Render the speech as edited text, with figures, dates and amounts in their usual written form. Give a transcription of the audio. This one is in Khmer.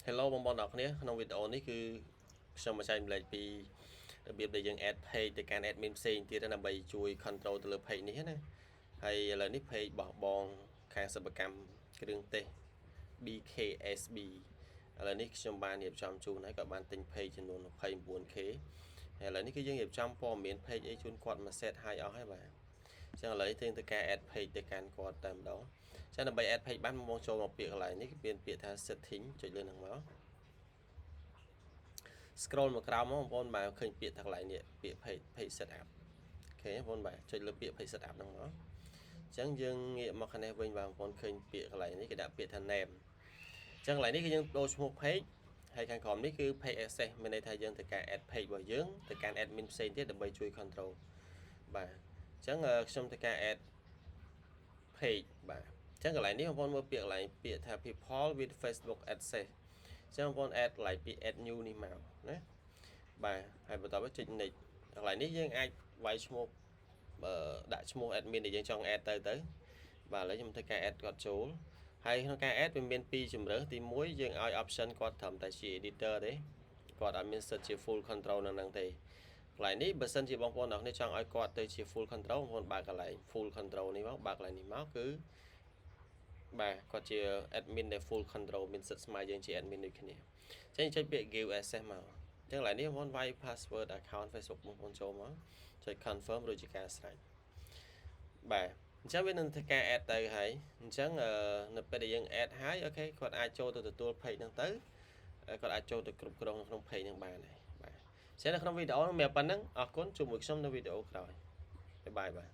Hello បងប្អូនអរគ្នាក្នុងវីដេអូនេះគឺខ្ញុំមកចែកម្លែកពីរបៀបដែលយើង add page ទៅកាន់ admin ផ្សេងទៀតដើម្បីជួយ control ទៅលើ page នេះណាហើយឥឡូវនេះ page របស់បងខាងសិប្បកម្មគ្រឿងទេស BKSB ឥឡូវនេះខ្ញុំបានរៀបចំជូនហើយក៏បានទិញ page ចំនួន 24K ហើយឥឡូវនេះគឺយើងរៀបចំព័ត៌មាន page អីជូនគាត់មក set ឲ្យអស់ហើយបាទអញ្ចឹងឥឡូវនេះយើងទៅការ add page ទៅកាន់គាត់តែម្ដងចឹងដើម្បី add page បានបងចូលមកពាក្យកន្លែងនេះគឺមានពាក្យថា setting ចុចលើហ្នឹងមក scroll មកក្រោមមកបងប្អូនបាទឃើញពាក្យថាកន្លែងនេះពាក្យ page setup អូខេបងប្អូនបាទចុចលើពាក្យ page setup ហ្នឹងមកអញ្ចឹងយើងងាកមកខាងនេះវិញបាទបងប្អូនឃើញពាក្យកន្លែងនេះគេដាក់ពាក្យថា name អញ្ចឹងកន្លែងនេះគឺយើងដូរឈ្មោះ page ហើយខាងក្រោមនេះគឺ page access មានន័យថាយើងត្រូវការ add page របស់យើងទៅកាន់ admin ផ្សេងទៀតដើម្បីជួយ control បាទអញ្ចឹងខ្ញុំត្រូវការ add page បាទអញ្ចឹងកន្លែងនេះបងប្អូនមើលពាក្យកន្លែងពាក្យថា people with Facebook access អញ្ចឹងបងប្អូន add កន្លែងពាក្យ add new នេះមកណាបាទហើយបន្តទៅចុច next កន្លែងនេះយើងអាចវាយឈ្មោះដាក់ឈ្មោះ admin ដែលយើងចង់ add ទៅបាទឥឡូវខ្ញុំធ្វើការ add គាត់ចូលហើយក្នុងការ add វាមាន2ជម្រើសទី1យើងឲ្យ option គាត់ត្រឹមតែជា editor ទេគាត់អត់មានសិទ្ធិជា full control នៅហ្នឹងទេកន្លែងនេះបើសិនជាបងប្អូនអ្នកនេះចង់ឲ្យគាត់ទៅជា full control បងប្អូនបើកកន្លែង full control នេះមកបើកកន្លែងនេះមកគឺបាទគាត់ជា admin ដែល full control មានសិទ្ធិស្មើយើងជា admin ដូចគ្នាអញ្ចឹងចុចពាក្យ give access មកអញ្ចឹងកន្លែងនេះបងប្អូនវាយ password account Facebook បងប្អូនចូលមកចុច confirm រួចជាការស្រេចបាទអញ្ចឹងវានឹងធ្វើការ add ទៅហើយអញ្ចឹងនៅពេលដែលយើង add ហើយអូខេគាត់អាចចូលទៅទទួល page ហ្នឹងទៅគាត់អាចចូលទៅគ្រប់គ្រងក្នុង page ហ្នឹងបានហើយបាទអញ្ចឹងនៅក្នុងវីដេអូនេះមានប៉ុណ្្នឹងអរគុណជួបមួយខ្ញុំនៅវីដេអូក្រោយបាយបាយ